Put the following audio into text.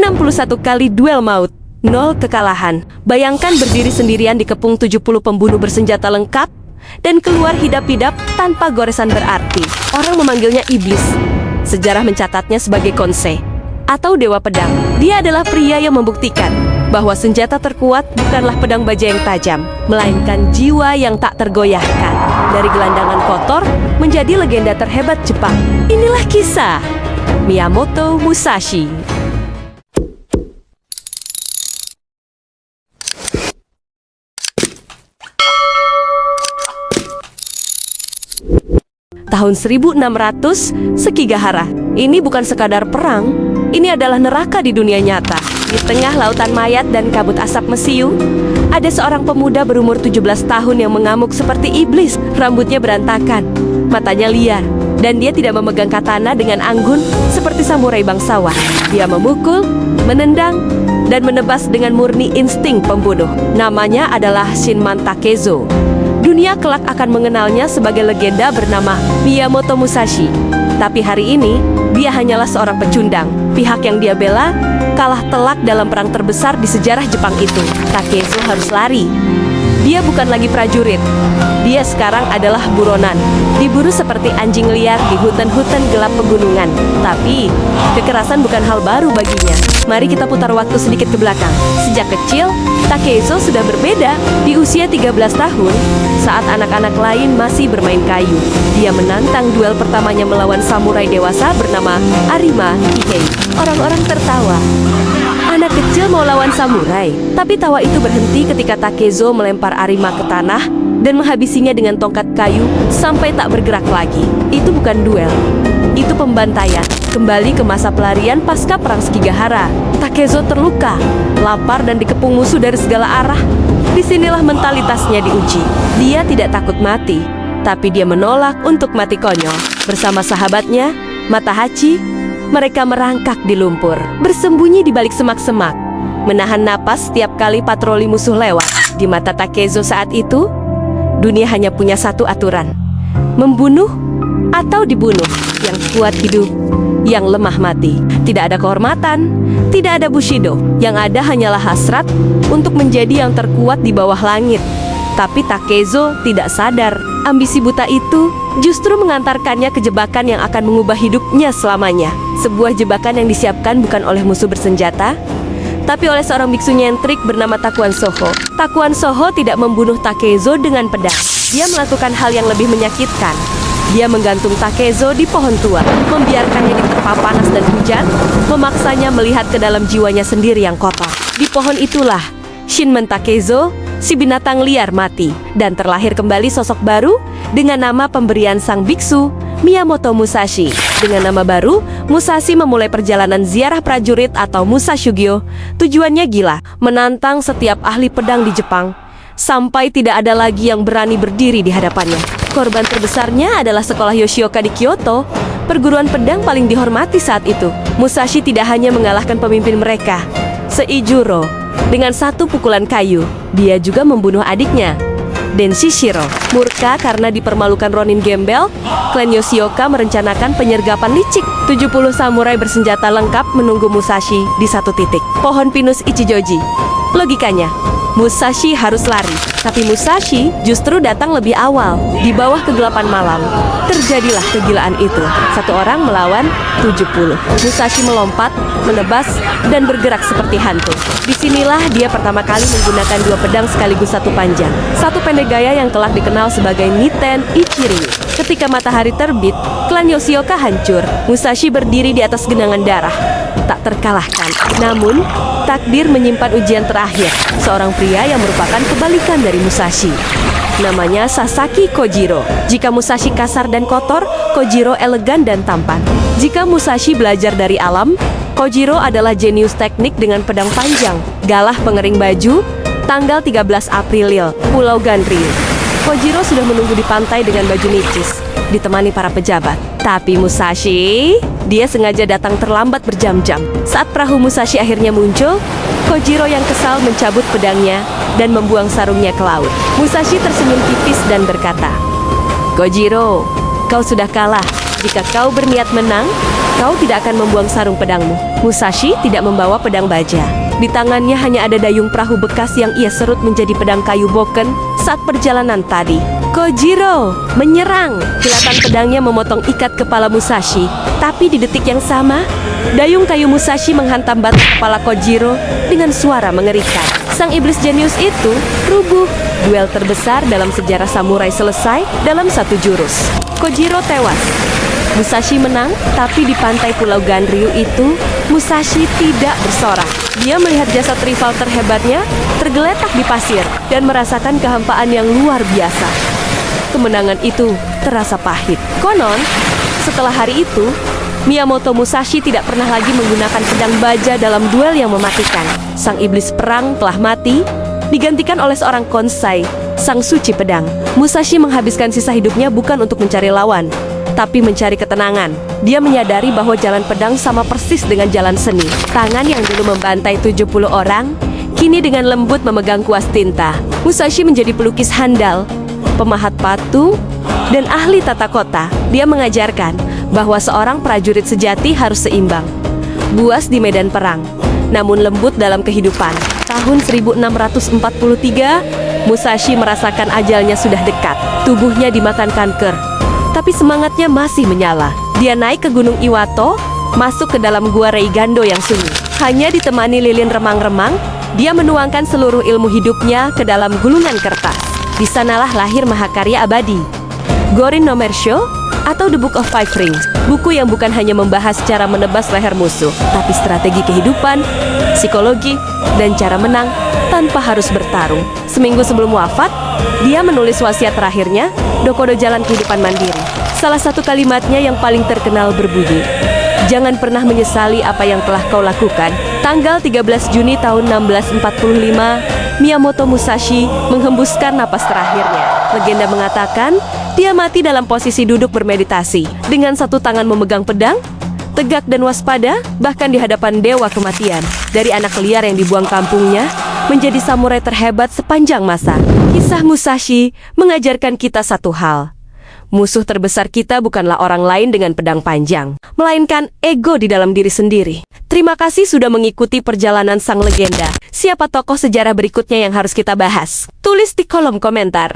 61 kali duel maut, 0 kekalahan. Bayangkan berdiri sendirian dikepung 70 pembunuh bersenjata lengkap dan keluar hidap-hidap tanpa goresan berarti. Orang memanggilnya iblis. Sejarah mencatatnya sebagai Konsei atau dewa pedang. Dia adalah pria yang membuktikan bahwa senjata terkuat bukanlah pedang baja yang tajam, melainkan jiwa yang tak tergoyahkan. Dari gelandangan kotor menjadi legenda terhebat Jepang. Inilah kisah Miyamoto Musashi. Tahun 1600, Sekigahara. Ini bukan sekadar perang, ini adalah neraka di dunia nyata. Di tengah lautan mayat dan kabut asap mesiu, ada seorang pemuda berumur 17 tahun yang mengamuk seperti iblis. Rambutnya berantakan, matanya liar, dan dia tidak memegang katana dengan anggun seperti samurai bangsawan. Dia memukul, menendang, dan menebas dengan murni insting pembunuh. Namanya adalah Shinman Takezo. Dunia kelak akan mengenalnya sebagai legenda bernama Miyamoto Musashi. Tapi hari ini, dia hanyalah seorang pecundang. Pihak yang dia bela kalah telak dalam perang terbesar di sejarah Jepang itu. Takezo harus lari. Dia bukan lagi prajurit. Dia sekarang adalah buronan. Diburu seperti anjing liar di hutan-hutan gelap pegunungan. Tapi, kekerasan bukan hal baru baginya. Mari kita putar waktu sedikit ke belakang. Sejak kecil, Takezo sudah berbeda. Di usia 13 tahun, saat anak-anak lain masih bermain kayu, dia menantang duel pertamanya melawan samurai dewasa bernama Arima Kihei. Orang-orang tertawa. Anak kecil mau lawan samurai, tapi tawa itu berhenti ketika Takezo melempar Arima ke tanah dan menghabisinya dengan tongkat kayu sampai tak bergerak lagi. Itu bukan duel, itu pembantaian. Kembali ke masa pelarian pasca perang Sekigahara, Takezo terluka, lapar dan dikepung musuh dari segala arah. Disinilah mentalitasnya diuji. Dia tidak takut mati, tapi dia menolak untuk mati konyol. Bersama sahabatnya, Matahachi, mereka merangkak di lumpur, bersembunyi di balik semak-semak, menahan napas setiap kali patroli musuh lewat. Di mata Takezo saat itu, dunia hanya punya satu aturan: membunuh atau dibunuh. Yang kuat hidup, yang lemah mati. Tidak ada kehormatan, tidak ada bushido. Yang ada hanyalah hasrat untuk menjadi yang terkuat di bawah langit. Tapi Takezo tidak sadar, ambisi buta itu justru mengantarkannya ke jebakan yang akan mengubah hidupnya selamanya. Sebuah jebakan yang disiapkan bukan oleh musuh bersenjata, tapi oleh seorang biksu nyentrik bernama Takuan Soho. Takuan Soho tidak membunuh Takezo dengan pedang. Dia melakukan hal yang lebih menyakitkan. Dia menggantung Takezo di pohon tua, membiarkannya diterpa panas dan hujan, memaksanya melihat ke dalam jiwanya sendiri yang kotor. Di pohon itulah Shinman Takezo, si binatang liar, mati, dan terlahir kembali sosok baru dengan nama pemberian sang biksu, Miyamoto Musashi. Dengan nama baru, Musashi memulai perjalanan ziarah prajurit atau Musashugyo. Tujuannya gila, menantang setiap ahli pedang di Jepang, sampai tidak ada lagi yang berani berdiri di hadapannya. Korban terbesarnya adalah sekolah Yoshioka di Kyoto, perguruan pedang paling dihormati saat itu. Musashi tidak hanya mengalahkan pemimpin mereka, Seijuro, dengan satu pukulan kayu. Dia juga membunuh adiknya, Denshishiro. Murka karena dipermalukan Ronin gembel, klan Yoshioka merencanakan penyergapan licik. 70 samurai bersenjata lengkap menunggu Musashi di satu titik, pohon pinus Ichijoji. Logikanya, Musashi harus lari, tapi Musashi justru datang lebih awal. Di bawah kegelapan malam, terjadilah kegilaan itu. Satu orang melawan 70. Musashi melompat, menebas, dan bergerak seperti hantu. Disinilah dia pertama kali menggunakan dua pedang sekaligus satu panjang. Satu pendek gaya yang kelak dikenal sebagai Niten Ichiri. Ketika matahari terbit, klan Yoshioka hancur. Musashi berdiri di atas genangan darah, tak terkalahkan. Namun, takdir menyimpan ujian terakhir. Seorang pria yang merupakan kebalikan dari Musashi. Namanya Sasaki Kojiro. Jika Musashi kasar dan kotor, Kojiro elegan dan tampan. Jika Musashi belajar dari alam, Kojiro adalah jenius teknik dengan pedang panjang. Galah pengering baju, tanggal 13 April, Pulau Ganryu. Kojiro sudah menunggu di pantai dengan baju nicis, ditemani para pejabat. Tapi Musashi, dia sengaja datang terlambat berjam-jam. Saat perahu Musashi akhirnya muncul, Kojiro yang kesal mencabut pedangnya dan membuang sarungnya ke laut. Musashi tersenyum tipis dan berkata, "Kojiro, kau sudah kalah. Jika kau berniat menang, Kau tidak akan membuang sarung pedangmu. Musashi tidak membawa pedang baja. Di tangannya hanya ada dayung perahu bekas yang ia serut menjadi pedang kayu boken saat perjalanan tadi. Kojiro menyerang. Kilatan pedangnya memotong ikat kepala Musashi. Tapi di detik yang sama, dayung kayu Musashi menghantam batang kepala Kojiro dengan suara mengerikan. Sang iblis jenius itu rubuh. Duel terbesar dalam sejarah samurai selesai dalam satu jurus. Kojiro tewas. Musashi menang, tapi di pantai Pulau Ganryu itu, Musashi tidak bersorak. Dia melihat jasad rival terhebatnya tergeletak di pasir dan merasakan kehampaan yang luar biasa. Kemenangan itu terasa pahit. Konon, setelah hari itu, Miyamoto Musashi tidak pernah lagi menggunakan pedang baja dalam duel yang mematikan. Sang iblis perang telah mati, digantikan oleh seorang konsai, sang suci pedang. Musashi menghabiskan sisa hidupnya bukan untuk mencari lawan, tapi mencari ketenangan. Dia menyadari bahwa jalan pedang sama persis dengan jalan seni. Tangan yang dulu membantai 70 orang, kini dengan lembut memegang kuas tinta. Musashi menjadi pelukis handal, pemahat patung, dan ahli tata kota. Dia mengajarkan bahwa seorang prajurit sejati harus seimbang, buas di medan perang, namun lembut dalam kehidupan. Tahun 1643, Musashi merasakan ajalnya sudah dekat. Tubuhnya dimakan kanker, tapi semangatnya masih menyala. Dia naik ke Gunung Iwato, masuk ke dalam gua Reigando yang sunyi. Hanya ditemani lilin remang-remang, dia menuangkan seluruh ilmu hidupnya ke dalam gulungan kertas. Di sanalah lahir mahakarya abadi, Gorin no Mersho, atau The Book of Five Rings. Buku yang bukan hanya membahas cara menebas leher musuh, tapi strategi kehidupan, psikologi, dan cara menang tanpa harus bertarung. Seminggu sebelum wafat, dia menulis wasiat terakhirnya, Dokodo Jalan Kehidupan Mandiri. Salah satu kalimatnya yang paling terkenal berbunyi, "Jangan pernah menyesali apa yang telah kau lakukan." Tanggal 13 Juni tahun 1645, Miyamoto Musashi menghembuskan napas terakhirnya. Legenda mengatakan, dia mati dalam posisi duduk bermeditasi, dengan satu tangan memegang pedang, tegak dan waspada, bahkan di hadapan dewa kematian. Dari anak liar yang dibuang kampungnya, menjadi samurai terhebat sepanjang masa. Kisah Musashi mengajarkan kita satu hal. Musuh terbesar kita bukanlah orang lain dengan pedang panjang, melainkan ego di dalam diri sendiri. Terima kasih sudah mengikuti perjalanan sang legenda. Siapa tokoh sejarah berikutnya yang harus kita bahas? Tulis di kolom komentar.